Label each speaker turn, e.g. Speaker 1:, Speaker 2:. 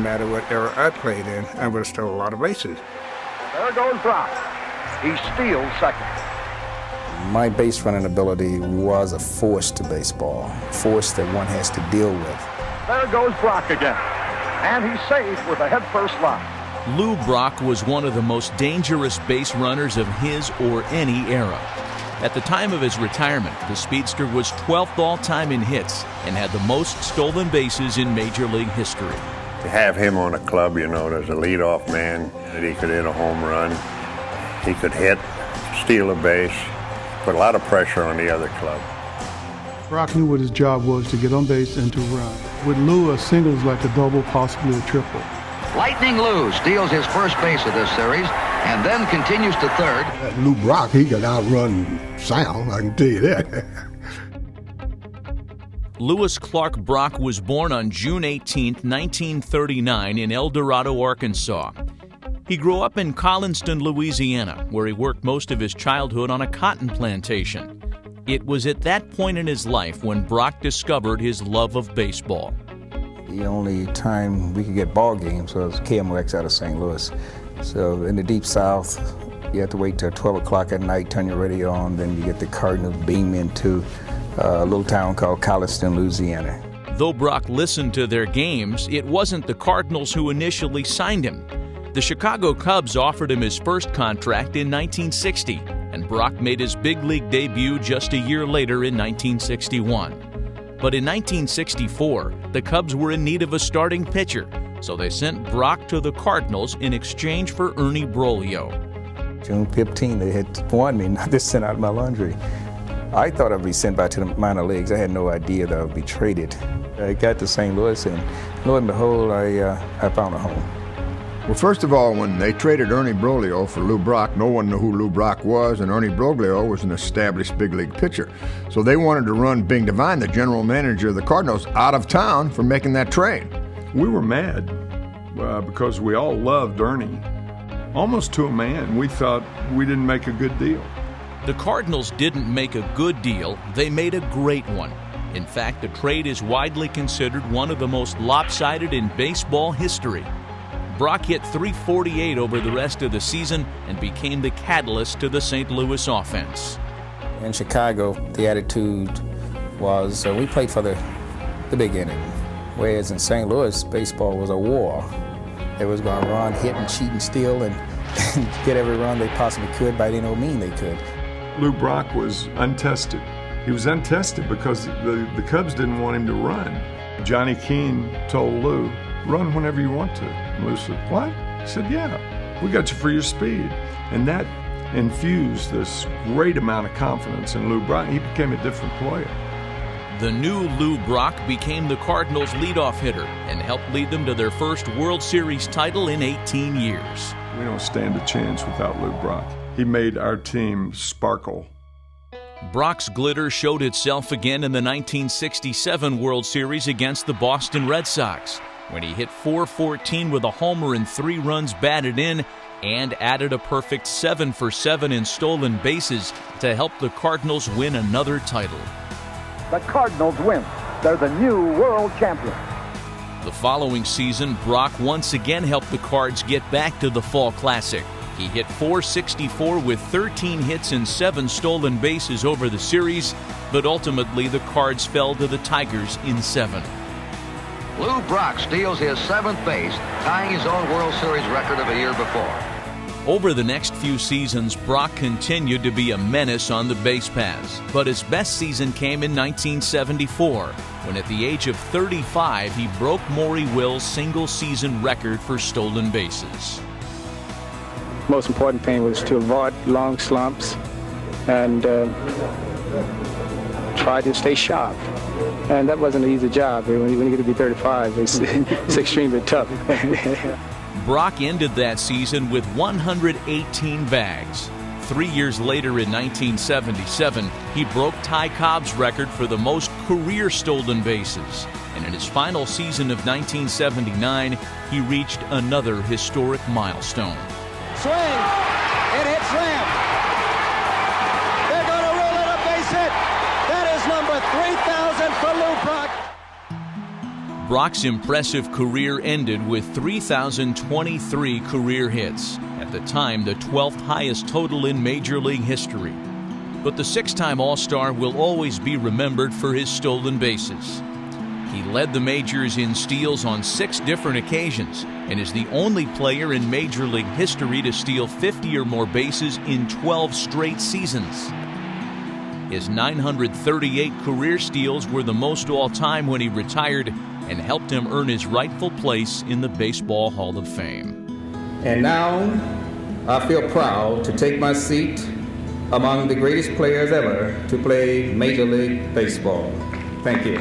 Speaker 1: matter what era I played in, I would have stolen a lot of bases.
Speaker 2: There goes Brock. He steals second.
Speaker 3: My base running ability was a force to baseball, force that one has to deal with.
Speaker 2: There goes Brock again. And he's safe with a head-first line.
Speaker 4: Lou Brock was one of the most dangerous base runners of his or any era. At the time of his retirement, the speedster was 12th all-time in hits and had the most stolen bases in Major League history.
Speaker 5: To have him on a club, you know, as a leadoff man, that he could hit a home run, he could hit, steal a base, put a lot of pressure on the other club.
Speaker 6: Brock knew what his job was, to get on base and to run. With Lou, a single is like a double, possibly a triple.
Speaker 7: Lightning Lou steals his first base of this series and then continues to third.
Speaker 8: Lou Brock, he could outrun sound, I can tell you that.
Speaker 4: Lewis Clark Brock was born on June 18, 1939 in El Dorado, Arkansas. He grew up in Collinston, Louisiana, where he worked most of his childhood on a cotton plantation. It was at that point in his life when Brock discovered his love of baseball.
Speaker 3: The only time we could get ball games was KMOX out of St. Louis. So in the Deep South, you have to wait till 12 o'clock at night, turn your radio on, then you get the Cardinals beam into a little town called Collinston, Louisiana.
Speaker 4: Though Brock listened to their games, it wasn't the Cardinals who initially signed him. The Chicago Cubs offered him his first contract in 1960, and Brock made his big league debut just a year later in 1961. But in 1964, the Cubs were in need of a starting pitcher, so they sent Brock to the Cardinals in exchange for Ernie Broglio.
Speaker 3: June 15, they had wanted me not to send out my laundry. I thought I'd be sent back to the minor leagues. I had no idea that I would be traded. I got to St. Louis, and lo and behold, I found a home.
Speaker 8: Well, first of all, when they traded Ernie Broglio for Lou Brock, no one knew who Lou Brock was, and Ernie Broglio was an established big league pitcher. So they wanted to run Bing Devine, the general manager of the Cardinals, out of town for making that trade.
Speaker 9: We were mad because we all loved Ernie. Almost to a man, we thought we didn't make a good deal.
Speaker 4: The Cardinals didn't make a good deal, they made a great one. In fact, the trade is widely considered one of the most lopsided in baseball history. Brock hit .348 over the rest of the season and became the catalyst to the St. Louis offense.
Speaker 3: In Chicago, the attitude was we played for the big inning, whereas in St. Louis, baseball was a war. They was going to run, hit, and cheat and steal and get every run they possibly could by any old mean they could.
Speaker 9: Lou Brock was untested. He was untested because the Cubs didn't want him to run. Johnny Keane told Lou, "Run whenever you want to." And Lou said, "What?" He said, "Yeah, we got you for your speed." And that infused this great amount of confidence in Lou Brock. He became a different player.
Speaker 4: The new Lou Brock became the Cardinals' leadoff hitter and helped lead them to their first World Series title in 18 years.
Speaker 9: We don't stand a chance without Lou Brock. He made our team sparkle.
Speaker 4: Brock's glitter showed itself again in the 1967 World Series against the Boston Red Sox, when he hit .414 with a homer and 3 runs batted in and added a perfect 7 for 7 in stolen bases to help the Cardinals win another title.
Speaker 2: The Cardinals win. They're the new world champions.
Speaker 4: The following season, Brock once again helped the Cards get back to the Fall Classic. He hit .464 with 13 hits and 7 stolen bases over the series, but ultimately the Cards fell to the Tigers in 7.
Speaker 7: Lou Brock steals his 7th base, tying his own World Series record of a year before.
Speaker 4: Over the next few seasons, Brock continued to be a menace on the base paths, but his best season came in 1974, when at the age of 35 he broke Maury Will's single-season record for stolen bases.
Speaker 10: Most important thing was to avoid long slumps and try to stay sharp. And that wasn't an easy job. When you get to be 35, it's extremely tough.
Speaker 4: Brock ended that season with 118 bags. 3 years later in 1977, he broke Ty Cobb's record for the most career stolen bases. And in his final season of 1979, he reached another historic milestone.
Speaker 11: Swing, it hits Lamb. They're going to roll it, a base hit. That is number 3,000 for Lou Brock.
Speaker 4: Brock's impressive career ended with 3,023 career hits, at the time the 12th highest total in Major League history. But the six-time All-Star will always be remembered for his stolen bases. He led the majors in steals on 6 different occasions and is the only player in Major League history to steal 50 or more bases in 12 straight seasons. His 938 career steals were the most all-time when he retired and helped him earn his rightful place in the Baseball Hall of Fame.
Speaker 3: And now, I feel proud to take my seat among the greatest players ever to play Major League Baseball. Thank you.